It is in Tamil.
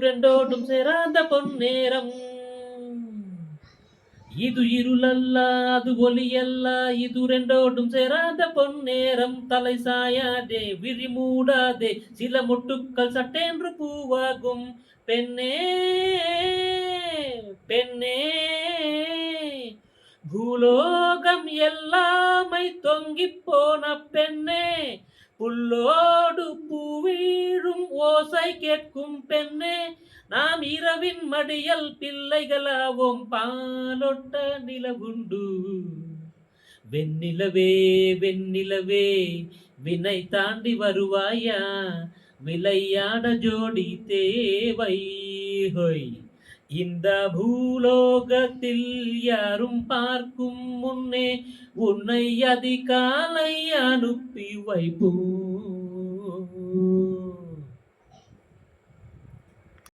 ரெண்டோடும் சேராத பொன்னேரம். இது இருளல்ல அது ஒளியல்ல, இது ரெண்டோடும் சேராத பொன்னேரம். தலை சாயாதே விழி மூடாதே, சில மொட்டுக்கள் சட்டென்று பூவாகும். பெண்ணே பெண்ணே பூலோகம் எல்லாமை தொங்கிப் போன பெண்ணே, புல்லோடு பூவீழும் ஓசை கேட்கும் பெண்ணே. நாம் இரவின் மடியல் பிள்ளைகளாவோம், பாலொட்ட நிலவுண்டு. வெண்ணிலவே வெண்ணிலவே வினை தாண்டி வருவாயா, விளையாட ஜோடி தேவை. ஹொய் இந்த பூலோகத்தில் யாரும் பார்க்கும் முன்னே உன்னை அதிகாலை அனுப்பி வைப்போம்.